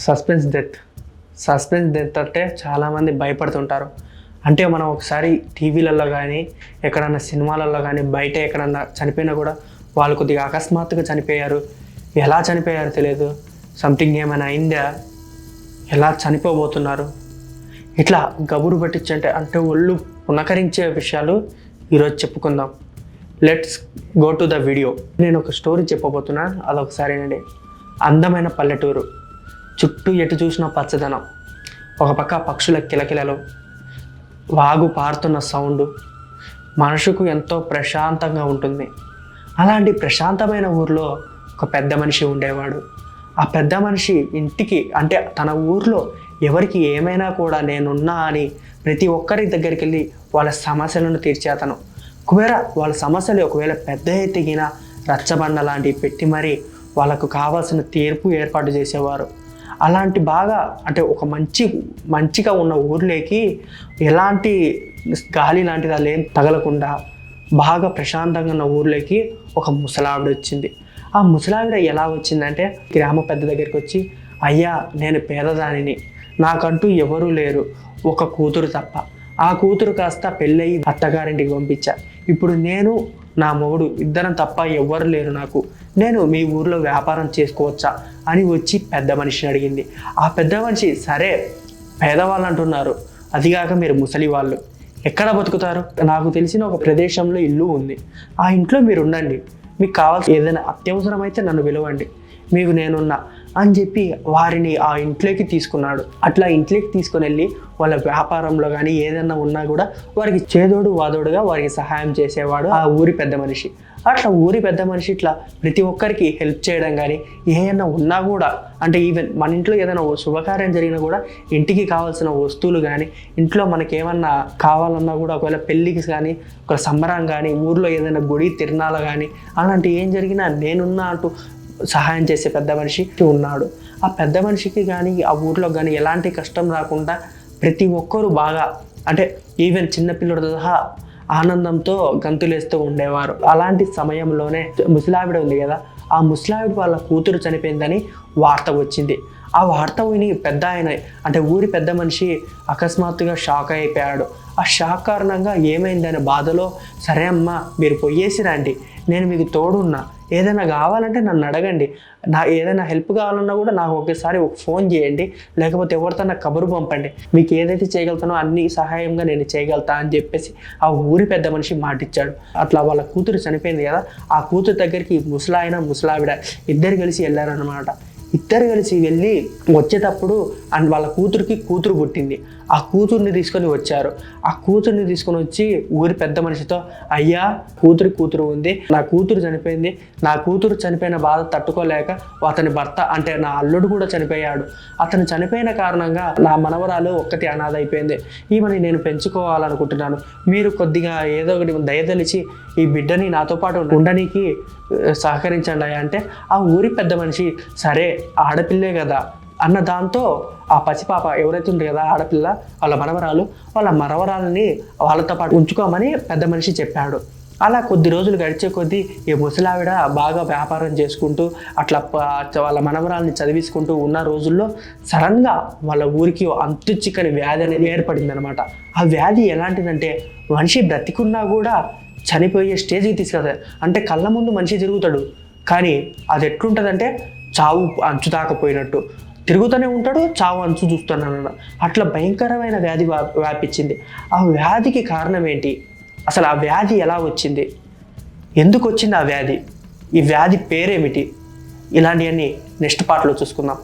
Suspense death అంటే చాలామంది భయపడుతుంటారు. అంటే మనం ఒకసారి టీవీలలో కానీ ఎక్కడన్నా సినిమాలలో కానీ బయట ఎక్కడన్నా చనిపోయినా కూడా వాళ్ళు కొద్దిగా అకస్మాత్తుగా చనిపోయారు, ఎలా చనిపోయారో తెలియదు, సంథింగ్ ఏమైనా అయిందా, ఎలా చనిపోబోతున్నారు, ఇట్లా గబురు పట్టించంటే అంటే ఒళ్ళు పునకరించే విషయాలు ఈరోజు చెప్పుకుందాం. Let's go to the video. నేను ఒక స్టోరీ చెప్పబోతున్నాను, అదొకసారి అండి. అందమైన పల్లెటూరు, చుట్టూ ఎటు చూసిన పచ్చదనం, ఒక పక్క పక్షుల కిలకిలలు, వాగు పారుతున్న సౌండ్, మనసుకు ఎంతో ప్రశాంతంగా ఉంటుంది. అలాంటి ప్రశాంతమైన ఊరిలో ఒక పెద్ద మనిషి ఉండేవాడు. ఆ పెద్ద మనిషి ఇంటికి అంటే తన ఊరిలో ఎవరికి ఏమైనా కూడా నేనున్నా అని ప్రతి ఒక్కరి దగ్గరికి వెళ్ళి వాళ్ళ సమస్యలను తీర్చే అతను. ఒకవేళ వాళ్ళ సమస్యలు ఒకవేళ పెద్ద ఎత్తిగిన రచ్చబండ లాంటివి పెట్టి మరీ వాళ్ళకు కావాల్సిన తీర్పు ఏర్పాటు చేసేవారు. అలాంటి బాగా అంటే ఒక మంచిగా ఉన్న ఊర్లోకి ఎలాంటి గాలి లాంటిది అలా ఏం తగలకుండా బాగా ప్రశాంతంగా ఉన్న ఊర్లోకి ఒక ముసలావిడ వచ్చింది. ఆ ముసలావిడ ఎలా వచ్చిందంటే గ్రామ పెద్ద దగ్గరికి వచ్చి, అయ్యా నేను పేదదానిని, నాకంటూ ఎవరూ లేరు, ఒక కూతురు తప్ప. ఆ కూతురు కాస్త పెళ్ళయి అత్తగారింటికి పంపించా. ఇప్పుడు నేను నా మొగుడు ఇద్దరం తప్ప ఎవ్వరు లేరు నాకు, నేను మీ ఊర్లో వ్యాపారం చేసుకోవచ్చా అని వచ్చి పెద్ద మనిషిని అడిగింది. ఆ పెద్ద మనిషి, సరే పేదవాళ్ళు అంటున్నారు, అదిగాక మీరు ముసలి వాళ్ళు ఎక్కడ బతుకుతారు, నాకు తెలిసిన ఒక ప్రదేశంలో ఇల్లు ఉంది, ఆ ఇంట్లో మీరు ఉండండి, మీకు కావాల్సిన ఏదైనా అత్యవసరం అయితే నన్ను పిలవండి, మీకు నేనున్నా అని చెప్పి వారిని ఆ ఇంట్లోకి తీసుకున్నాడు. అట్లా ఇంట్లోకి తీసుకుని వెళ్ళి వాళ్ళ వ్యాపారంలో కానీ ఏదైనా ఉన్నా కూడా వారికి చేదోడు వాదోడుగా వారికి సహాయం చేసేవాడు ఆ ఊరి పెద్ద మనిషి. అట్లా ఊరి పెద్ద మనిషి ఇట్లా ప్రతి ఒక్కరికి హెల్ప్ చేయడం కానీ ఏదైనా ఉన్నా కూడా అంటే ఈవెన్ మన ఇంట్లో ఏదైనా శుభకార్యం జరిగినా కూడా ఇంటికి కావాల్సిన వస్తువులు కానీ ఇంట్లో మనకి ఏమన్నా కావాలన్నా కూడా ఒకవేళ పెళ్ళికి కానీ ఒక సంబరం కానీ ఊర్లో ఏదైనా గుడి తిరణాలు కానీ అలాంటి ఏం జరిగినా నేనున్నా అంటూ సహాయం చేసే పెద్ద మనిషి ఉన్నాడు. ఆ పెద్ద మనిషికి కానీ ఆ ఊర్లో కానీ ఎలాంటి కష్టం రాకుండా ప్రతి ఒక్కరూ బాగా అంటే ఈవెన్ చిన్నపిల్లలతో సహా ఆనందంతో గంతులేస్తూ ఉండేవారు. అలాంటి సమయంలోనే ముసలావిడ ఉంది కదా, ఆ ముసలావిడ వాళ్ళ కూతురు చనిపోయిందని వార్త వచ్చింది. ఆ వార్త విని పెద్ద ఆయన అంటే ఊరి పెద్ద మనిషి అకస్మాత్తుగా షాక్ అయిపోయాడు. ఆ షాక్ కారణంగా ఏమైందనే బాధలో, సరే అమ్మా మీరు పోయేసి రండి, నేను మీకు తోడున్నా, ఏదైనా కావాలంటే నన్ను అడగండి, ఏదైనా హెల్ప్ కావాలన్నా కూడా నాకు ఒకసారి ఫోన్ చేయండి, లేకపోతే ఎవరితో నాకు కబురు పంపండి, మీకు ఏదైతే చేయగలుగుతానో అన్ని సహాయంగా నేను చేయగలుగుతా అని చెప్పేసి ఆ ఊరి పెద్ద మనిషి మాటిచ్చాడు. అట్లా వాళ్ళ కూతురు చనిపోయింది కదా, ఆ కూతురు దగ్గరికి ముసలాయన ముసలావిడ ఇద్దరు కలిసి వెళ్ళారనమాట. ఇద్దరు కలిసి వెళ్ళి వచ్చేటప్పుడు అండ్ వాళ్ళ కూతురికి కూతురు పుట్టింది. ఆ కూతుర్ని తీసుకొని వచ్చారు. ఆ కూతుర్ని తీసుకొని వచ్చి ఊరి పెద్ద మనిషితో, అయ్యా కూతురు ఉంది, నా కూతురు చనిపోయింది, నా కూతురు చనిపోయిన బాధ తట్టుకోలేక అతని భర్త అంటే నా అల్లుడు కూడా చనిపోయాడు, అతను చనిపోయిన కారణంగా నా మనవరాలు ఒక్కటి అనాథ అయిపోయింది, ఈమెని నేను పెంచుకోవాలనుకుంటున్నాను, మీరు కొద్దిగా ఏదో ఒకటి దయతలిచి ఈ బిడ్డని నాతో పాటు ఉండడానికి సహకరించండి అంటే ఆ ఊరి పెద్ద మనిషి సరే ఆడపిల్లే కదా అన్న దాంతో ఆ పసిపాప ఎవరైతే ఉంది కదా ఆడపిల్ల వాళ్ళ మనవరాలని వాళ్ళతో పాటు ఉంచుకోమని పెద్ద మనిషి చెప్పాడు. అలా కొద్ది రోజులు గడిచే కొద్దీ ఈ ముసలావిడ బాగా వ్యాపారం చేసుకుంటూ అట్లా వాళ్ళ మనవరాలని చదివించుకుంటూ ఉన్న రోజుల్లో సడన్గా వాళ్ళ ఊరికి అంతు చిక్కని వ్యాధి అనేది ఏర్పడింది అనమాట. ఆ వ్యాధి ఎలాంటిదంటే మనిషి బ్రతికున్నా కూడా చనిపోయే స్టేజ్కి తీసుకెళ్తారు. అంటే కళ్ళ ముందు మనిషి తిరుగుతాడు కానీ అది ఎట్లుంటుందంటే చావు అంచు దాకపోయినట్టు తిరుగుతూనే ఉంటాడు, చావు అంచు చూస్తున్నాను. అట్లా భయంకరమైన వ్యాధి వ్యాపించింది. ఆ వ్యాధికి కారణం ఏంటి, అసలు ఆ వ్యాధి ఎలా వచ్చింది, ఎందుకు వచ్చింది ఆ వ్యాధి, ఈ వ్యాధి పేరేమిటి, ఇలాంటివన్నీ నెక్స్ట్ పార్ట్లో చూసుకుందాం.